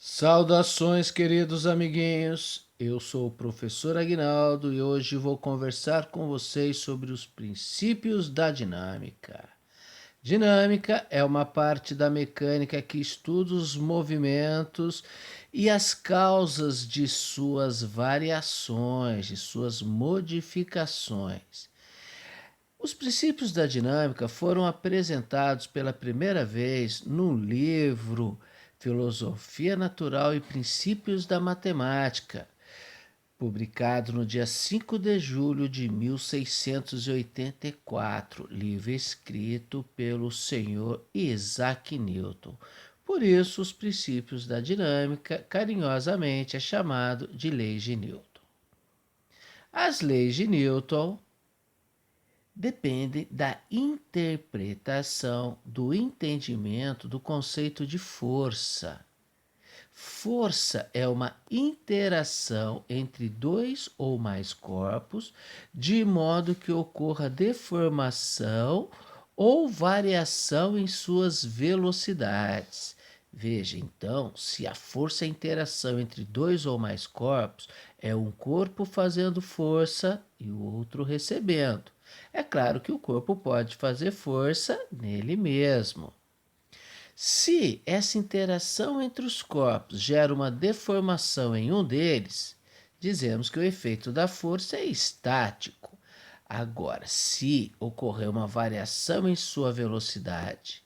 Saudações, queridos amiguinhos. Eu sou o professor Aguinaldo e hoje vou conversar com vocês sobre os princípios da dinâmica. Dinâmica é uma parte da mecânica que estuda os movimentos e as causas de suas variações, de suas modificações. Os princípios da dinâmica foram apresentados pela primeira vez no livro Filosofia Natural e Princípios da Matemática, publicado no dia 5 de julho de 1684, livro escrito pelo senhor Isaac Newton. Por isso, os princípios da dinâmica carinhosamente é chamado de leis de Newton. As leis de Newton depende da interpretação, do entendimento do conceito de força. Força é uma interação entre dois ou mais corpos, de modo que ocorra deformação ou variação em suas velocidades. Veja, então, se a força é a interação entre dois ou mais corpos, é um corpo fazendo força e o outro recebendo. É claro que o corpo pode fazer força nele mesmo. Se essa interação entre os corpos gera uma deformação em um deles, dizemos que o efeito da força é estático. Agora, se ocorrer uma variação em sua velocidade,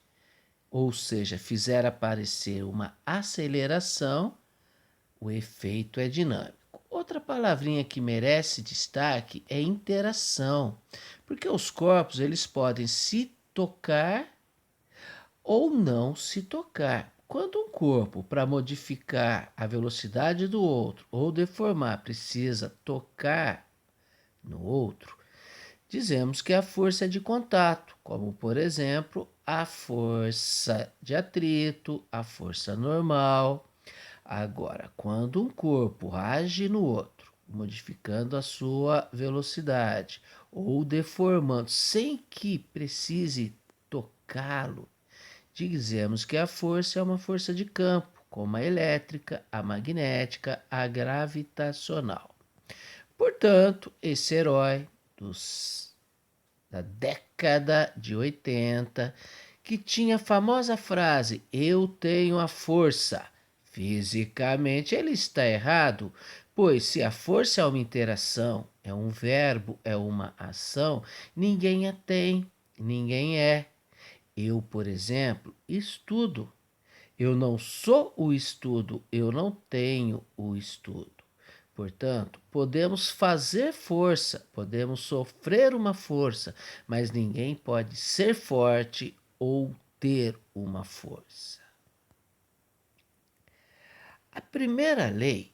ou seja, fizer aparecer uma aceleração, o efeito é dinâmico. Outra palavrinha que merece destaque é interação, porque os corpos eles podem se tocar ou não se tocar. Quando um corpo, para modificar a velocidade do outro ou deformar, precisa tocar no outro, dizemos que a força é de contato, como por exemplo a força de atrito, a força normal. Agora, quando um corpo age no outro, modificando a sua velocidade ou deformando sem que precise tocá-lo, dizemos que a força é uma força de campo, como a elétrica, a magnética, a gravitacional. Portanto, esse herói da década de 80, que tinha a famosa frase: "Eu tenho a força". Fisicamente ele está errado, pois se a força é uma interação, é um verbo, é uma ação, ninguém a tem, ninguém é. Eu, por exemplo, estudo. Eu não sou o estudo, eu não tenho o estudo. Portanto, podemos fazer força, podemos sofrer uma força, mas ninguém pode ser forte ou ter uma força. A primeira lei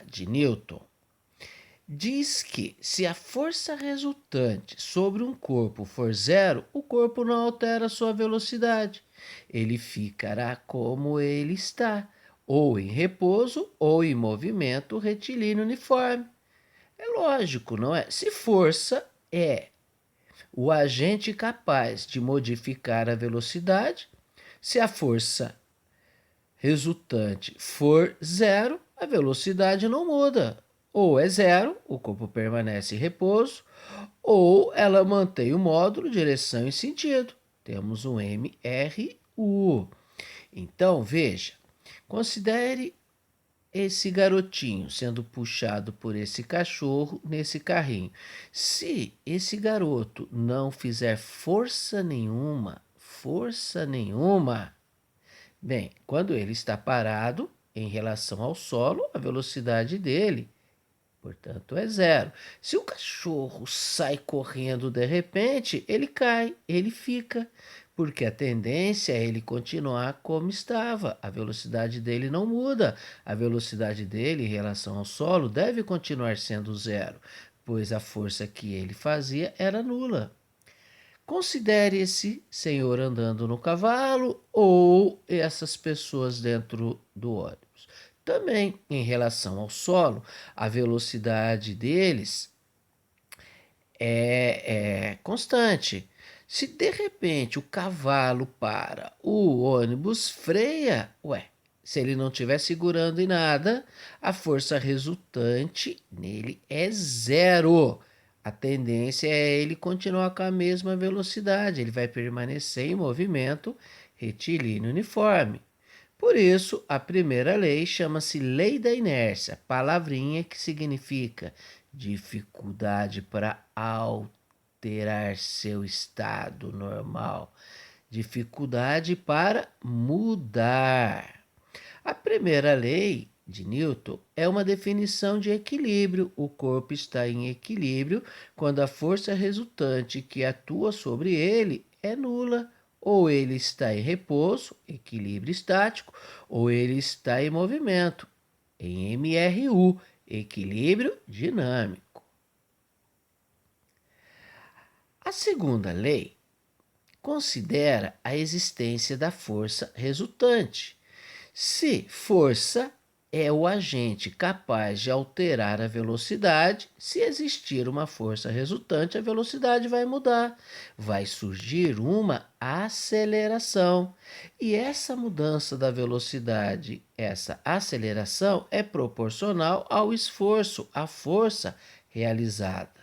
de Newton diz que se a força resultante sobre um corpo for zero, o corpo não altera sua velocidade. Ele ficará como ele está, ou em repouso ou em movimento retilíneo uniforme. É lógico, não é? Se força é o agente capaz de modificar a velocidade, se a força resultante for zero, a velocidade não muda. Ou é zero, o corpo permanece em repouso, ou ela mantém o módulo direção e sentido. Temos um MRU. Então, veja, considere esse garotinho sendo puxado por esse cachorro nesse carrinho. Se esse garoto não fizer força nenhuma, bem, quando ele está parado em relação ao solo, a velocidade dele, portanto, é zero. Se o cachorro sai correndo de repente, ele cai, ele fica, porque a tendência é ele continuar como estava. A velocidade dele não muda. A velocidade dele em relação ao solo deve continuar sendo zero, pois a força que ele fazia era nula. Considere esse senhor andando no cavalo ou essas pessoas dentro do ônibus. Também, em relação ao solo, a velocidade deles é constante. Se de repente o cavalo para, o ônibus freia, ué, Se ele não estiver segurando em nada, a força resultante nele é zero. A tendência é ele continuar com a mesma velocidade, ele vai permanecer em movimento retilíneo uniforme. Por isso, a primeira lei chama-se lei da inércia, palavrinha que significa dificuldade para alterar seu estado normal, dificuldade para mudar. A primeira lei de Newton é uma definição de equilíbrio. O corpo está em equilíbrio quando a força resultante que atua sobre ele é nula. Ou ele está em repouso, equilíbrio estático, ou ele está em movimento, em MRU, equilíbrio dinâmico. A segunda lei considera a existência da força resultante. Se força é o agente capaz de alterar a velocidade, se existir uma força resultante, a velocidade vai mudar. Vai surgir uma aceleração. E essa mudança da velocidade, essa aceleração, é proporcional ao esforço, à força realizada.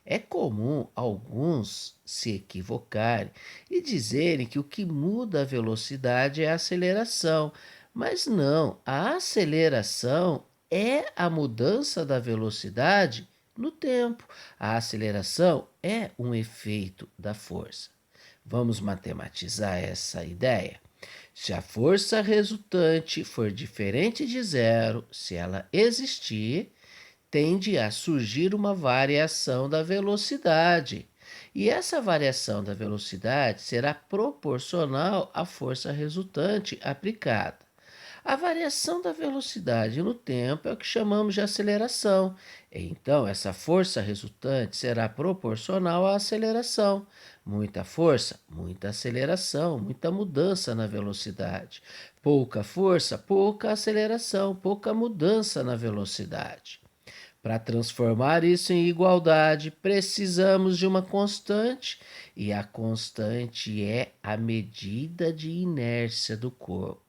É comum alguns se equivocarem e dizerem que o que muda a velocidade é a aceleração, mas não, a aceleração é a mudança da velocidade no tempo. A aceleração é um efeito da força. Vamos matematizar essa ideia? Se a força resultante for diferente de zero, se ela existir, tende a surgir uma variação da velocidade. E essa variação da velocidade será proporcional à força resultante aplicada. A variação da velocidade no tempo é o que chamamos de aceleração. Então, essa força resultante será proporcional à aceleração. Muita força, muita aceleração, muita mudança na velocidade. Pouca força, pouca aceleração, pouca mudança na velocidade. Para transformar isso em igualdade, precisamos de uma constante, e a constante é a medida de inércia do corpo,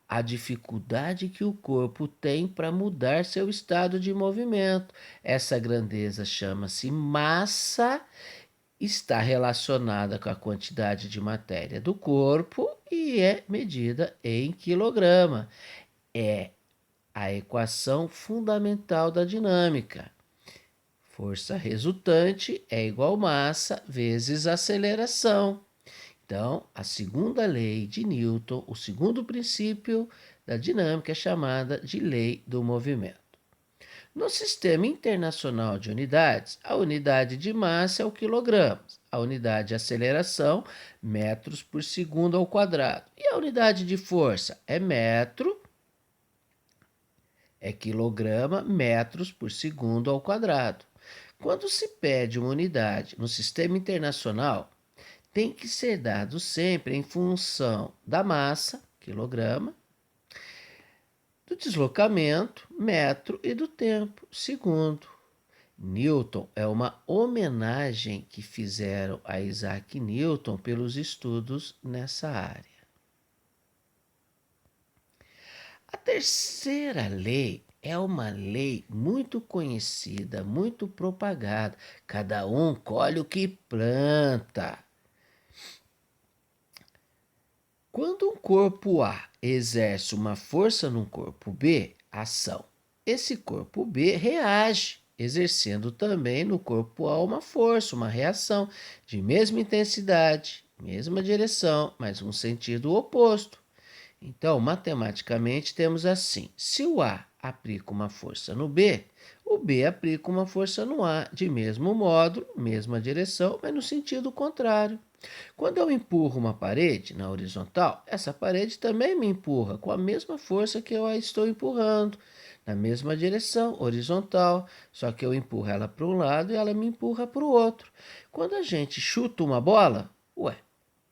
a dificuldade que o corpo tem para mudar seu estado de movimento. Essa grandeza chama-se massa, está relacionada com a quantidade de matéria do corpo e é medida em quilograma. É a equação fundamental da dinâmica. Força resultante é igual massa vezes aceleração. Então, a segunda lei de Newton, o segundo princípio da dinâmica é chamada de lei do movimento. No sistema internacional de unidades, a unidade de massa é o quilograma, a unidade de aceleração, metros por segundo ao quadrado, e a unidade de força é metro, é quilograma, metros por segundo ao quadrado. Quando se pede uma unidade no sistema internacional, tem que ser dado sempre em função da massa, quilograma, do deslocamento, metro, e do tempo, segundo. Newton é uma homenagem que fizeram a Isaac Newton pelos estudos nessa área. A terceira lei é uma lei muito conhecida, muito propagada. Cada um colhe o que planta. Quando um corpo A exerce uma força num corpo B, ação, esse corpo B reage, exercendo também no corpo A uma força, uma reação de mesma intensidade, mesma direção, mas um sentido oposto. Então, matematicamente, temos assim: se o A aplica uma força no B, o B aplica uma força no A, de mesmo modo, mesma direção, mas no sentido contrário. Quando eu empurro uma parede na horizontal, essa parede também me empurra com a mesma força que eu a estou empurrando, na mesma direção, horizontal, só que eu empurro ela para um lado e ela me empurra para o outro. Quando a gente chuta uma bola,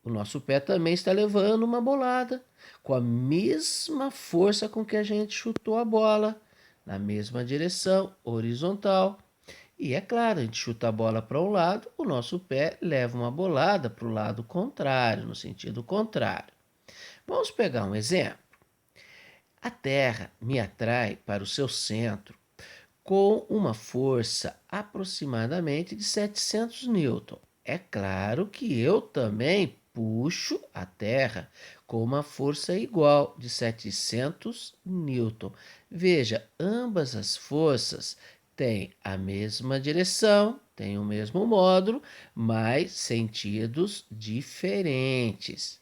o nosso pé também está levando uma bolada, com a mesma força com que a gente chutou a bola, na mesma direção, horizontal. E é claro, a gente chuta a bola para um lado, o nosso pé leva uma bolada para o lado contrário, no sentido contrário. Vamos pegar um exemplo. A Terra me atrai para o seu centro com uma força aproximadamente de 700 newton. É claro que eu também puxo a Terra com uma força igual de 700 newton. Veja, ambas as forças têm a mesma direção, têm o mesmo módulo, mas sentidos diferentes.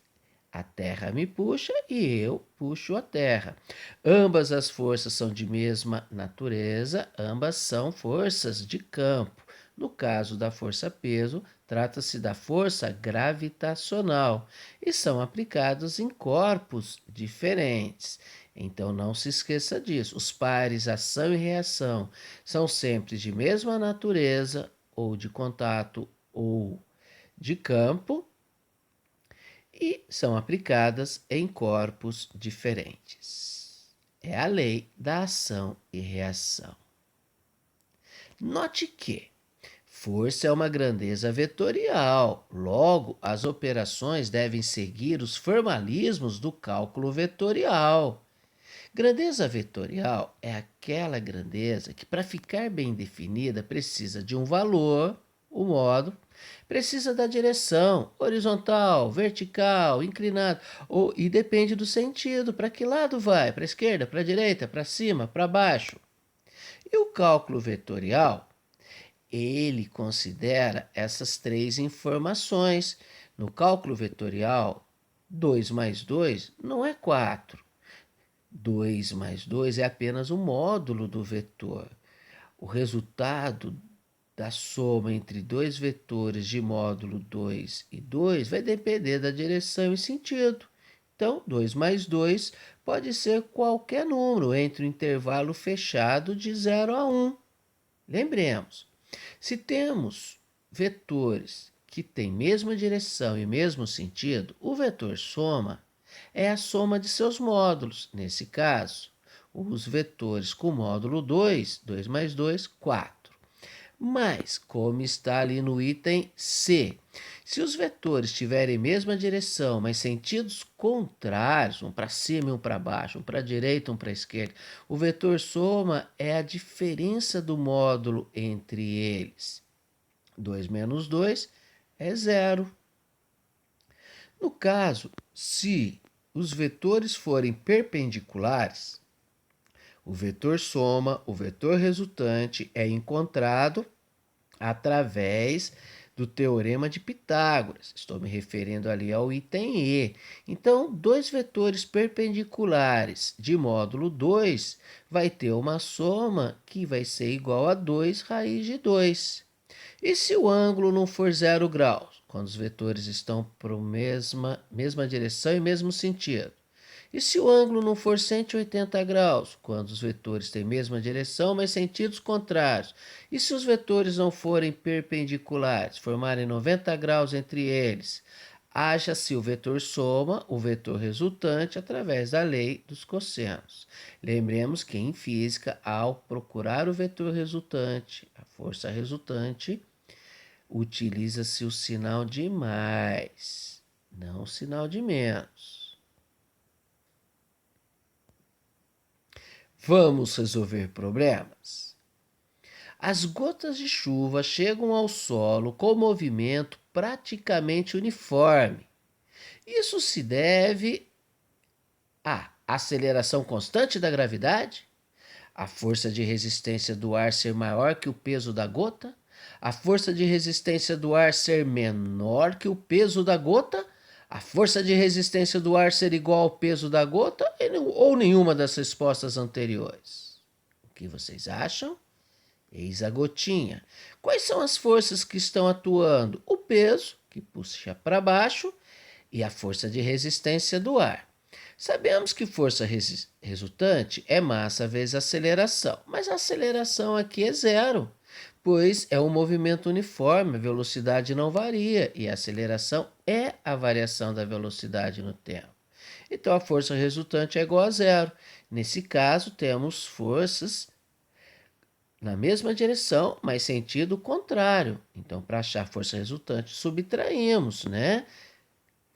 A Terra me puxa e eu puxo a Terra. Ambas as forças são de mesma natureza, ambas são forças de campo. No caso da força-peso, trata-se da força gravitacional e são aplicados em corpos diferentes. Então não se esqueça disso. Os pares ação e reação são sempre de mesma natureza, ou de contato, ou de campo, e são aplicadas em corpos diferentes. É a lei da ação e reação. Note que força é uma grandeza vetorial, logo, as operações devem seguir os formalismos do cálculo vetorial. Grandeza vetorial é aquela grandeza que, para ficar bem definida, precisa de um valor, o módulo, precisa da direção, horizontal, vertical, inclinado, e depende do sentido, para que lado vai, para a esquerda, para a direita, para cima, para baixo. E o cálculo vetorial, ele considera essas três informações. No cálculo vetorial, 2 mais 2 não é 4. 2 mais 2 é apenas o módulo do vetor. O resultado da soma entre dois vetores de módulo 2 e 2 vai depender da direção e sentido. Então, 2 mais 2 pode ser qualquer número entre o intervalo fechado de 0 a 1. Lembremos, se temos vetores que têm mesma direção e mesmo sentido, o vetor soma é a soma de seus módulos. Nesse caso, os vetores com módulo 2, 2 mais 2, 4. Mas, como está ali no item C, se os vetores tiverem mesma direção, mas sentidos contrários, um para cima e um para baixo, um para a direita e um para a esquerda, o vetor soma é a diferença do módulo entre eles. 2 menos 2 é 0. No caso, se os vetores forem perpendiculares, o vetor soma, o vetor resultante, é encontrado através do teorema de Pitágoras. Estou me referindo ali ao item E. Então, dois vetores perpendiculares de módulo 2 vai ter uma soma que vai ser igual a 2 raiz de 2. E se o ângulo não for 0 graus, quando os vetores estão para a mesma direção e mesmo sentido? E se o ângulo não for 180 graus, quando os vetores têm mesma direção, mas sentidos contrários? E se os vetores não forem perpendiculares, formarem 90 graus entre eles? Acha-se o vetor soma, o vetor resultante, através da lei dos cossenos. Lembremos que em física, ao procurar o vetor resultante, a força resultante, utiliza-se o sinal de mais, não o sinal de menos. Vamos resolver problemas? As gotas de chuva chegam ao solo com movimento praticamente uniforme. Isso se deve à aceleração constante da gravidade, a força de resistência do ar ser maior que o peso da gota, a força de resistência do ar ser menor que o peso da gota, a força de resistência do ar ser igual ao peso da gota, ou nenhuma das respostas anteriores. O que vocês acham? Eis a gotinha. Quais são as forças que estão atuando? O peso, que puxa para baixo, e a força de resistência do ar. Sabemos que força resultante é massa vezes aceleração, mas a aceleração aqui é zero, pois é um movimento uniforme, a velocidade não varia e a aceleração é a variação da velocidade no tempo. Então a força resultante é igual a zero. Nesse caso, temos forças na mesma direção, mas sentido contrário. Então, para achar a força resultante, subtraímos, né?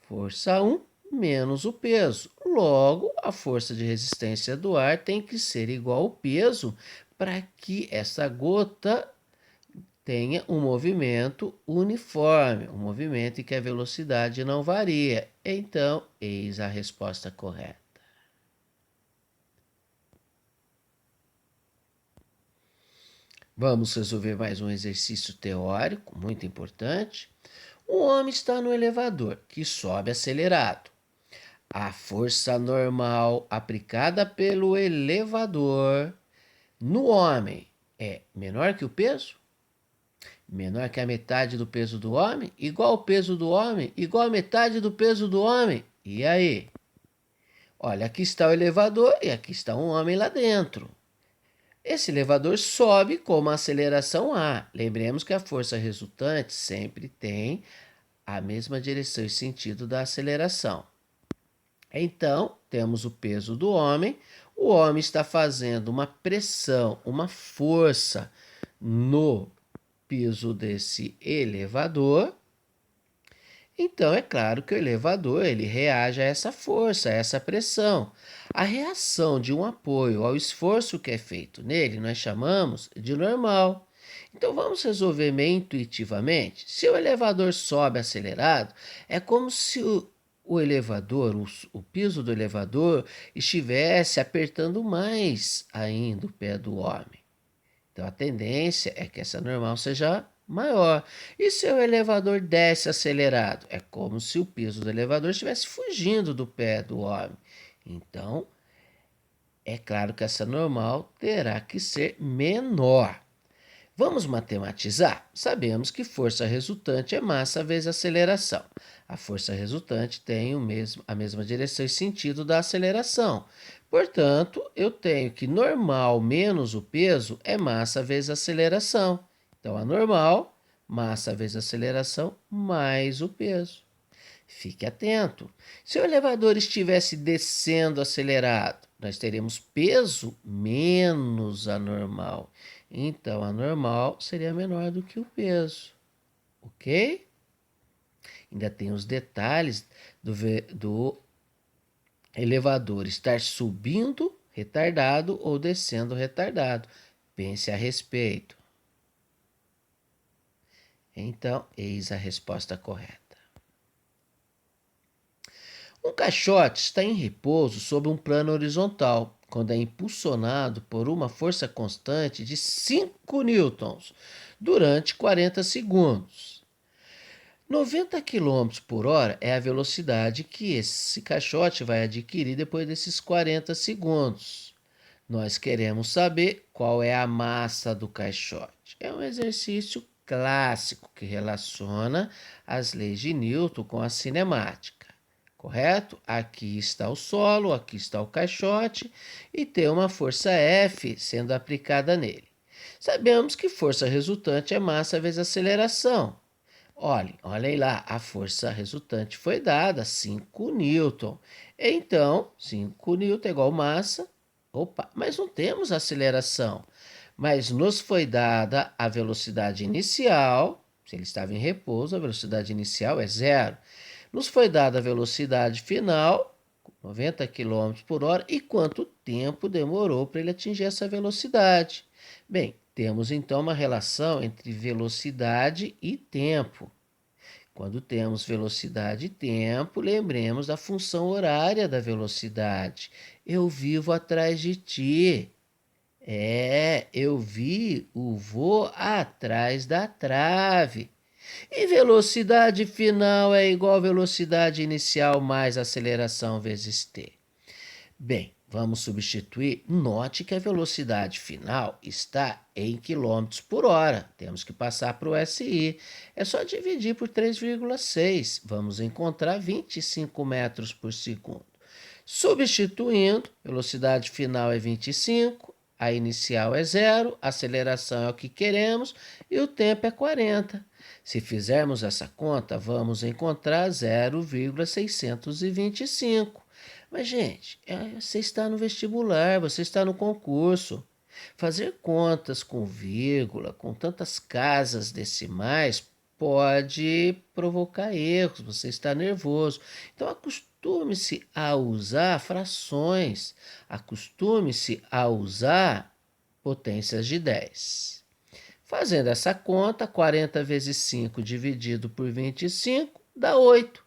Força 1 menos o peso. Logo, a força de resistência do ar tem que ser igual ao peso para que essa gota tenha um movimento uniforme, um movimento em que a velocidade não varia. Então, eis a resposta correta. Vamos resolver mais um exercício teórico muito importante. Um homem está no elevador que sobe acelerado. A força normal aplicada pelo elevador no homem é menor que o peso? Menor que a metade do peso do homem? Igual ao peso do homem? Igual a metade do peso do homem? E aí? Olha, aqui está o elevador e aqui está um homem lá dentro. Esse elevador sobe com uma aceleração A. Lembremos que a força resultante sempre tem a mesma direção e sentido da aceleração. Então, temos o peso do homem. O homem está fazendo uma pressão, uma força no piso desse elevador. Então, é claro que o elevador ele reage a essa força, a essa pressão. A reação de um apoio ao esforço que é feito nele, nós chamamos de normal. Então, vamos resolver meio intuitivamente. Se o elevador sobe acelerado, é como se o elevador, o piso do elevador, estivesse apertando mais ainda o pé do homem. Então, a tendência é que essa normal seja maior. E se o elevador desce acelerado? É como se o piso do elevador estivesse fugindo do pé do homem. Então, é claro que essa normal terá que ser menor. Vamos matematizar? Sabemos que força resultante é massa vezes aceleração. A força resultante tem a mesma direção e sentido da aceleração. Portanto, eu tenho que normal menos o peso é massa vezes aceleração. Então, a normal, massa vezes aceleração, mais o peso. Fique atento. Se o elevador estivesse descendo acelerado, nós teremos peso menos a normal. Então, a normal seria menor do que o peso. Ok? Ainda tem os detalhes do elevador estar subindo retardado ou descendo retardado. Pense a respeito. Então, eis a resposta correta. Um caixote está em repouso sobre um plano horizontal, quando é impulsionado por uma força constante de 5 newtons durante 40 segundos. 90 km por hora é a velocidade que esse caixote vai adquirir depois desses 40 segundos. Nós queremos saber qual é a massa do caixote. É um exercício clássico que relaciona as leis de Newton com a cinemática. Correto? Aqui está o solo, aqui está o caixote e tem uma força F sendo aplicada nele. Sabemos que força resultante é massa vezes aceleração. Olhem lá, a força resultante foi dada, 5 newton. Então, 5 newton é igual massa. Opa, mas não temos aceleração. Mas nos foi dada a velocidade inicial. Se ele estava em repouso, a velocidade inicial é zero. Nos foi dada a velocidade final, 90 km por hora, e quanto tempo demorou para ele atingir essa velocidade. Bem, temos então uma relação entre velocidade e tempo. Quando temos velocidade e tempo, lembremos da função horária da velocidade. Eu vivo atrás de ti. Eu vi o vô atrás da trave. E velocidade final é igual a velocidade inicial mais aceleração vezes t. Bem, vamos substituir. Note que a velocidade final está em km por hora. Temos que passar para o SI. É só dividir por 3,6. Vamos encontrar 25 metros por segundo. Substituindo, velocidade final é 25, a inicial é 0, a aceleração é o que queremos e o tempo é 40. Se fizermos essa conta, vamos encontrar 0,625. Mas, gente, você está no vestibular, você está no concurso. Fazer contas com vírgula, com tantas casas decimais, pode provocar erros, você está nervoso. Então, acostume-se a usar frações, acostume-se a usar potências de 10. Fazendo essa conta, 40 vezes 5 dividido por 25 dá 8.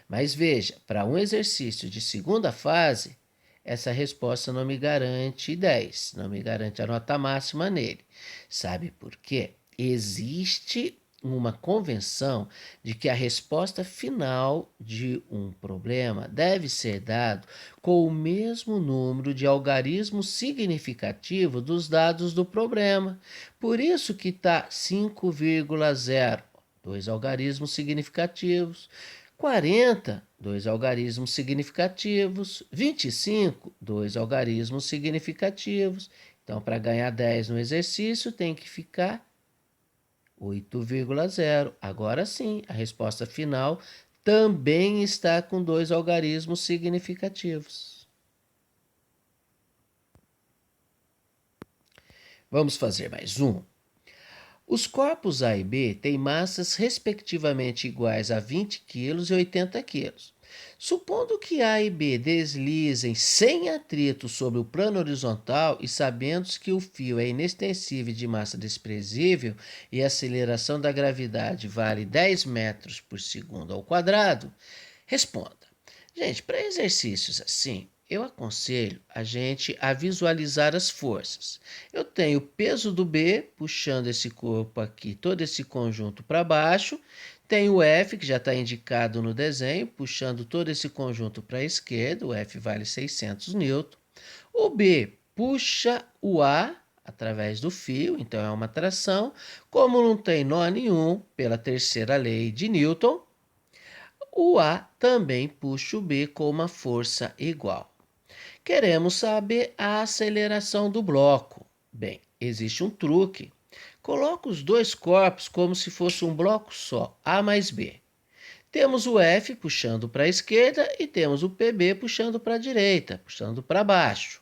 Mas veja, para um exercício de segunda fase, essa resposta não me garante 10, não me garante a nota máxima nele. Sabe por quê? Existe uma convenção de que a resposta final de um problema deve ser dado com o mesmo número de algarismos significativo dos dados do problema. Por isso que está 5,0, dois algarismos significativos. 40, dois algarismos significativos. 25, dois algarismos significativos. Então, para ganhar 10 no exercício, tem que ficar 8,0. Agora sim, a resposta final também está com dois algarismos significativos. Vamos fazer mais um. Os corpos A e B têm massas respectivamente iguais a 20 kg e 80 kg. Supondo que A e B deslizem sem atrito sobre o plano horizontal e sabendo que o fio é inextensível de massa desprezível e a aceleração da gravidade vale 10 metros por segundo ao quadrado, responda. Gente, para exercícios assim, eu aconselho a gente a visualizar as forças. Eu tenho o peso do B puxando esse corpo aqui, todo esse conjunto para baixo. Tenho o F, que já está indicado no desenho, puxando todo esse conjunto para a esquerda. O F vale 600 newton. O B puxa o A através do fio, então é uma tração. Como não tem nó nenhum, pela terceira lei de Newton, o A também puxa o B com uma força igual. Queremos saber a aceleração do bloco. Bem, existe um truque. Coloca os dois corpos como se fosse um bloco só, A mais B. Temos o F puxando para a esquerda e temos o PB puxando para a direita, puxando para baixo.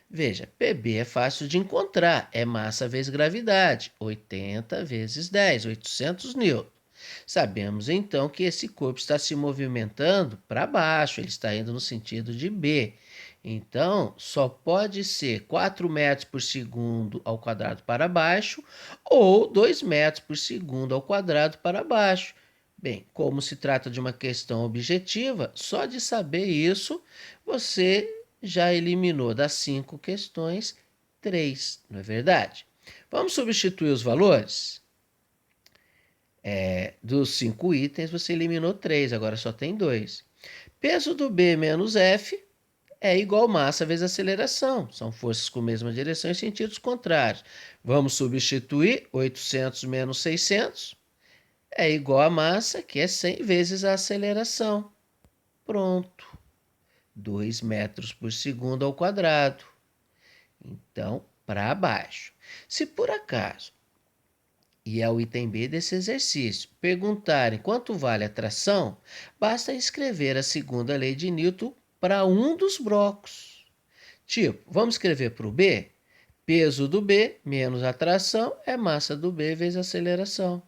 Veja, PB é fácil de encontrar, é massa vezes gravidade, 80 vezes 10, 800 newton. Sabemos então que esse corpo está se movimentando para baixo, ele está indo no sentido de B. Então, só pode ser 4 metros por segundo ao quadrado para baixo ou 2 metros por segundo ao quadrado para baixo. Bem, como se trata de uma questão objetiva, só de saber isso, você já eliminou das 5 questões 3, não é verdade? Vamos substituir os valores? Dos 5 itens, você eliminou 3, agora só tem 2. Peso do B menos F é igual massa vezes aceleração. São forças com mesma direção em sentidos contrários. Vamos substituir 800 menos 600 é igual a massa, que é 100 vezes a aceleração. Pronto. 2 metros por segundo ao quadrado. Então, para baixo. Se por acaso, e é o item B desse exercício, perguntarem quanto vale a tração, basta escrever a segunda lei de Newton para um dos blocos. Tipo, vamos escrever para o B? Peso do B menos a tração é massa do B vezes a aceleração.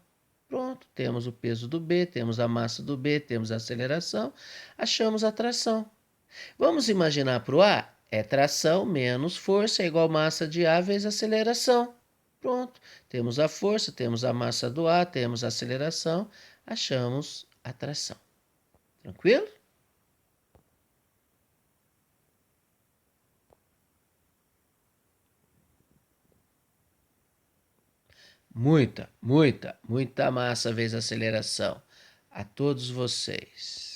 Pronto, temos o peso do B, temos a massa do B, temos a aceleração, achamos a tração. Vamos imaginar para o A? É tração menos força é igual massa de A vezes aceleração. Pronto, temos a força, temos a massa do A, temos a aceleração, achamos a tração. Tranquilo? Muita massa vezes aceleração. A todos vocês.